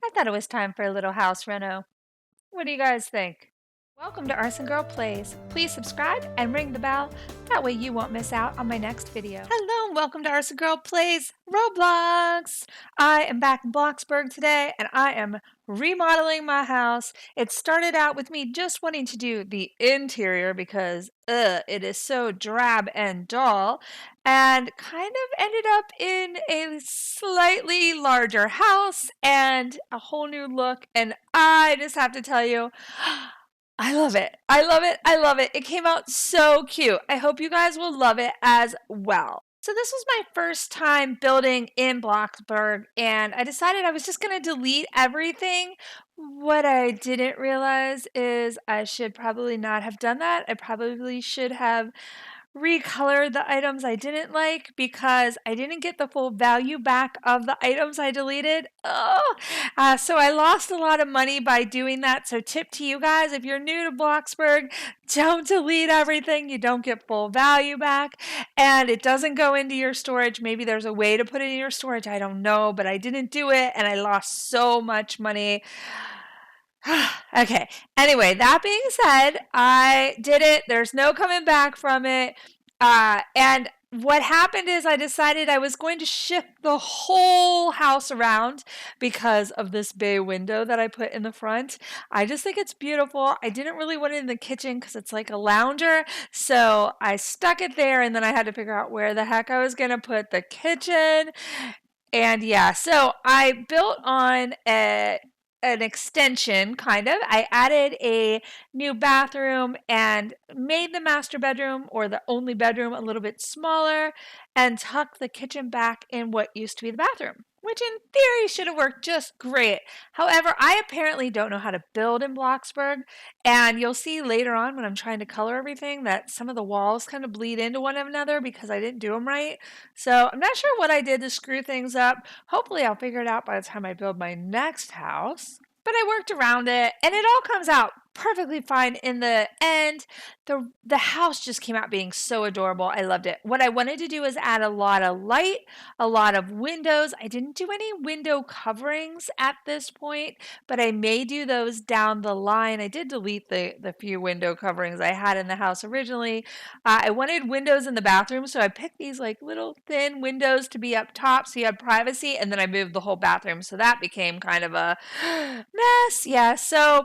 I thought it was time for a little house reno. What do you guys think? Welcome to Arsen Girl Plays. Please subscribe and ring the bell. That way you won't miss out on my next video. Hello and welcome to Arsen Girl Plays Roblox. I am back in Bloxburg today and I am remodeling my house. It started out with me just wanting to do the interior because it is so drab and dull, and kind of ended up in a slightly larger house and a whole new look. And I just have to tell you, I love it. I love it. I love it. It came out so cute. I hope you guys will love it as well. So this was my first time building in Bloxburg, and I decided I was just going to delete everything. What I didn't realize is I should probably not have done that. I probably should have recolored the items I didn't like because I didn't get the full value back of the items I deleted. So I lost a lot of money by doing that. So tip to you guys, if you're new to Bloxburg, don't delete everything. You don't get full value back and it doesn't go into your storage. Maybe there's a way to put it in your storage. I don't know, but I didn't do it and I lost so much money. Okay. Anyway, that being said, I did it. There's no coming back from it. And what happened is I decided I was going to shift the whole house around because of this bay window that I put in the front. I just think it's beautiful. I didn't really want it in the kitchen because it's like a lounger. So I stuck it there and then I had to figure out where the heck I was going to put the kitchen. And yeah, so I built on an extension, kind of. I added a new bathroom and made the master bedroom, or the only bedroom, a little bit smaller and tucked the kitchen back in what used to be the bathroom, which in theory should have worked just great. However, I apparently don't know how to build in Bloxburg, and you'll see later on when I'm trying to color everything that some of the walls kind of bleed into one another because I didn't do them right. So I'm not sure what I did to screw things up. Hopefully I'll figure it out by the time I build my next house. But I worked around it and it all comes out perfectly fine in the end. The house just came out being so adorable. I loved it. What I wanted to do is add a lot of light, a lot of windows. I didn't do any window coverings at this point, but I may do those down the line. I did delete the few window coverings I had in the house originally. I wanted windows in the bathroom, so I picked these like little thin windows to be up top so you had privacy, and then I moved the whole bathroom, so that became kind of a mess. Yeah, so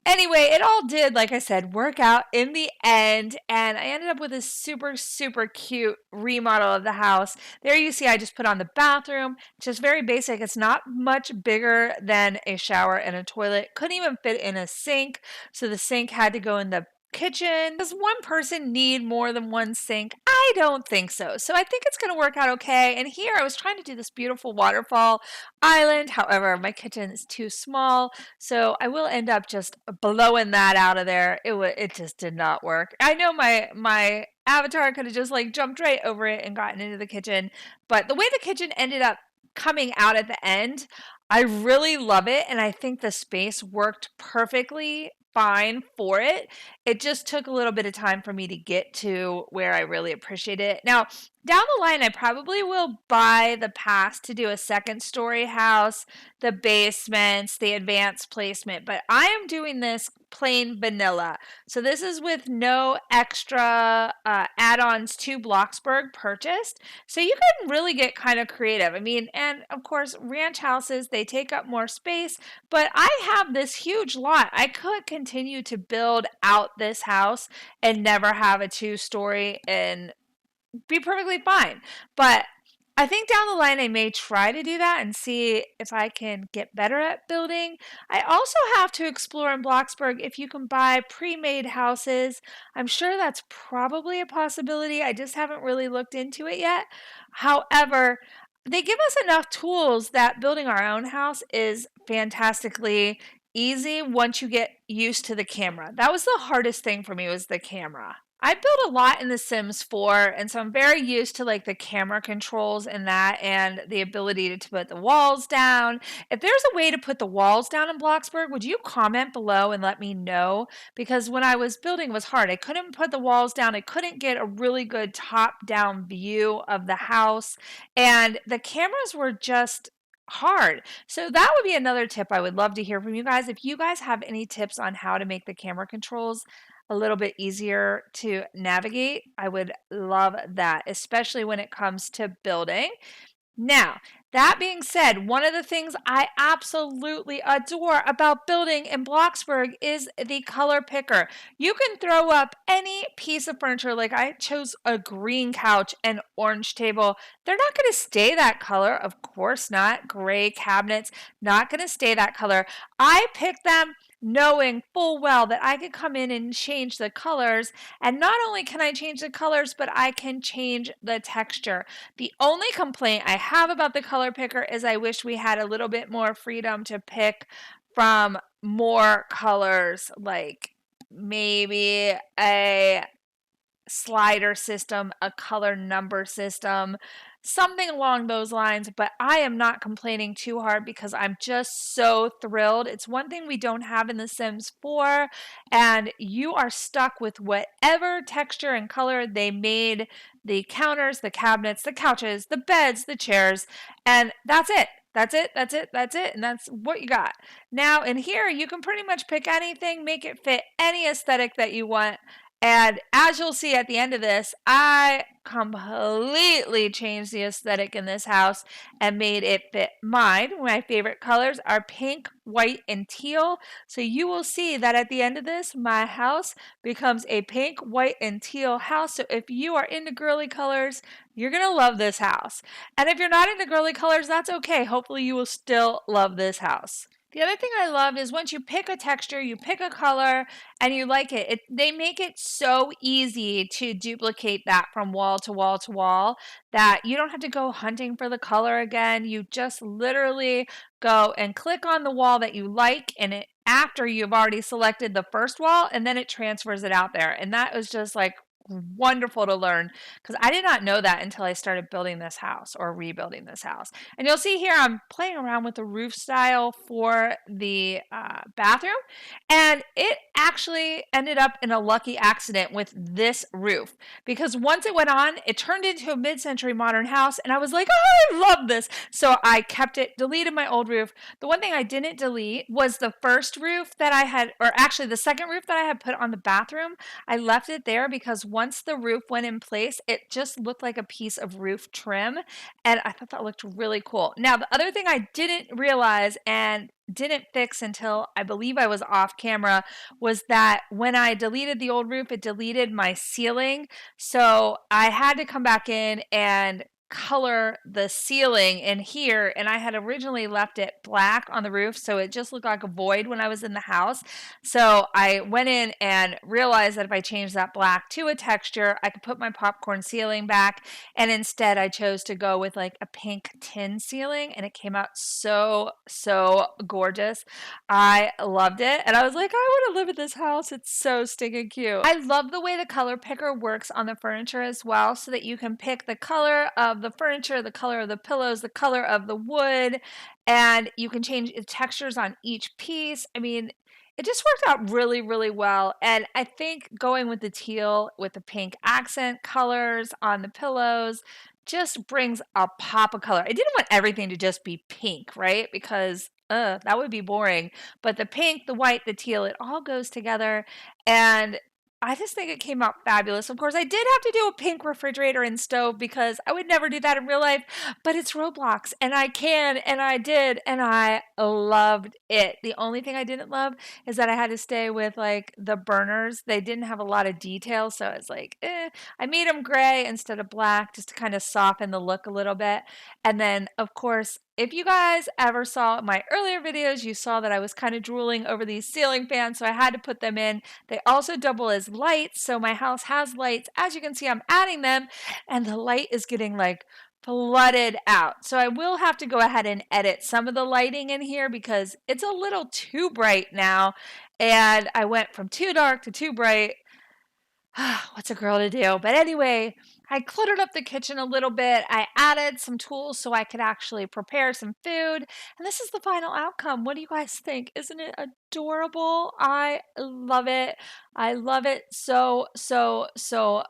anyway, it all did, like I said, work out in the end, and I ended up with a super, super cute remodel of the house. There you see I just put on the bathroom, just very basic. It's not much bigger than a shower and a toilet. Couldn't even fit in a sink, so the sink had to go in the kitchen. Does one person need more than one sink? I don't think so. So I think it's going to work out okay. And here I was trying to do this beautiful waterfall island. However, my kitchen is too small. So I will end up just blowing that out of there. It just did not work. I know my avatar could have just like jumped right over it and gotten into the kitchen. But the way the kitchen ended up coming out at the end, I really love it. And I think the space worked perfectly fine for it. It just took a little bit of time for me to get to where I really appreciate it. Now, down the line, I probably will buy the pass to do a second story house, the basements, the advanced placement, but I am doing this plain vanilla. So this is with no extra add-ons to Bloxburg purchased. So you can really get kind of creative. I mean, and of course, ranch houses, they take up more space, but I have this huge lot. I could continue to build out this house and never have a two-story and be perfectly fine. But I think down the line I may try to do that and see if I can get better at building. I also have to explore in Bloxburg if you can buy pre-made houses. I'm sure that's probably a possibility. I just haven't really looked into it yet. However, they give us enough tools that building our own house is fantastically easy once you get used to the camera. That was the hardest thing for me, was the camera. I built a lot in The Sims 4, and so I'm very used to like the camera controls and that, and the ability to put the walls down. If there's a way to put the walls down in Bloxburg, would you comment below and let me know? Because when I was building, it was hard. I couldn't put the walls down. I couldn't get a really good top-down view of the house, and the cameras were just hard. So that would be another tip I would love to hear from you guys. If you guys have any tips on how to make the camera controls a little bit easier to navigate, I would love that, especially when it comes to building. Now, that being said, one of the things I absolutely adore about building in Bloxburg is the color picker. You can throw up any piece of furniture. Like I chose a green couch and orange table. They're not going to stay that color. Of course not. Gray cabinets, not going to stay that color. I picked them knowing full well that I could come in and change the colors. And not only can I change the colors, but I can change the texture. The only complaint I have about the color picker is I wish we had a little bit more freedom to pick from more colors, like maybe a slider system, a color number system, something along those lines. But I am not complaining too hard because I'm just so thrilled. It's one thing we don't have in The Sims 4, and you are stuck with whatever texture and color they made the counters, the cabinets, the couches, the beds, the chairs, and that's it. That's it, that's it, that's it, and that's what you got. Now, in here, you can pretty much pick anything, make it fit any aesthetic that you want. And as you'll see at the end of this, I completely changed the aesthetic in this house and made it fit mine. My favorite colors are pink, white, and teal. So you will see that at the end of this, my house becomes a pink, white, and teal house. So if you are into girly colors, you're going to love this house. And if you're not into girly colors, that's okay. Hopefully you will still love this house. The other thing I loved is once you pick a texture, you pick a color, and you like it, they make it so easy to duplicate that from wall to wall to wall that you don't have to go hunting for the color again. You just literally go and click on the wall that you like, and it after you've already selected the first wall, and then it transfers it out there. And that was just like wonderful to learn because I did not know that until I started building this house or rebuilding this house. And you'll see here I'm playing around with the roof style for the bathroom, and it actually ended up in a lucky accident with this roof because once it went on, it turned into a mid-century modern house, and I was like, oh, I love this. So I kept it, deleted my old roof. The one thing I didn't delete was the first roof that I had, or actually the second roof that I had put on the bathroom. I left it there because once the roof went in place, it just looked like a piece of roof trim, and I thought that looked really cool. Now, the other thing I didn't realize and didn't fix until I believe I was off camera was that when I deleted the old roof, it deleted my ceiling. So I had to come back in and color the ceiling in here, and I had originally left it black on the roof, so it just looked like a void when I was in the house. So I went in and realized that if I changed that black to a texture, I could put my popcorn ceiling back, and instead I chose to go with like a pink tin ceiling, and it came out so gorgeous. I loved it, and I was like, I want to live in this house. It's so stinking cute. I love the way the color picker works on the furniture as well, so that you can pick the color of the furniture, the color of the pillows, the color of the wood, and you can change the textures on each piece. I mean, it just worked out really well. And I think going with the teal with the pink accent colors on the pillows just brings a pop of color. I didn't want everything to just be pink, right? Because that would be boring. But the pink, the white, the teal, it all goes together. And I just think it came out fabulous. Of course, I did have to do a pink refrigerator and stove because I would never do that in real life, but it's Roblox and I can, and I did, and I loved it. The only thing I didn't love is that I had to stay with like the burners. They didn't have a lot of detail, so it's like, I made them gray instead of black just to kind of soften the look a little bit. And then, of course, if you guys ever saw my earlier videos, you saw that I was kind of drooling over these ceiling fans, so I had to put them in. They also double as lights, so my house has lights. As you can see, I'm adding them, and the light is getting like flooded out. So I will have to go ahead and edit some of the lighting in here because it's a little too bright now, and I went from too dark to too bright. What's a girl to do? But anyway, I cluttered up the kitchen a little bit. I added some tools so I could actually prepare some food. And this is the final outcome. What do you guys think? Isn't it adorable? I love it. I love it so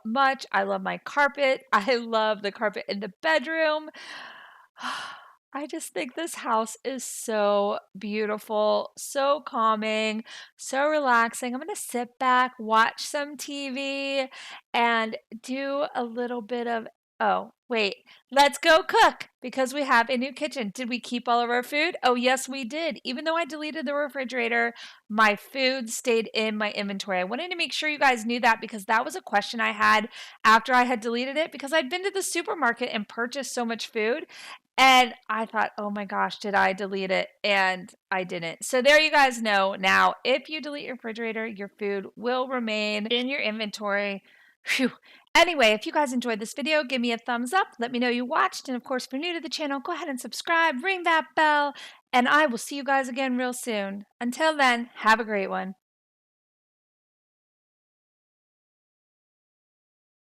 much. I love my carpet. I love the carpet in the bedroom. I just think this house is so beautiful, so calming, so relaxing. I'm going to sit back, watch some TV, and do a little bit of, oh, wait, let's go cook because we have a new kitchen. Did we keep all of our food? Oh, yes, we did. Even though I deleted the refrigerator, my food stayed in my inventory. I wanted to make sure you guys knew that because that was a question I had after I had deleted it because I'd been to the supermarket and purchased so much food. And I thought, oh my gosh, did I delete it? And I didn't. So there you guys know now, if you delete your refrigerator, your food will remain in your inventory. Phew. Anyway, if you guys enjoyed this video, give me a thumbs up. Let me know you watched. And of course, if you're new to the channel, go ahead and subscribe, ring that bell, and I will see you guys again real soon. Until then, have a great one.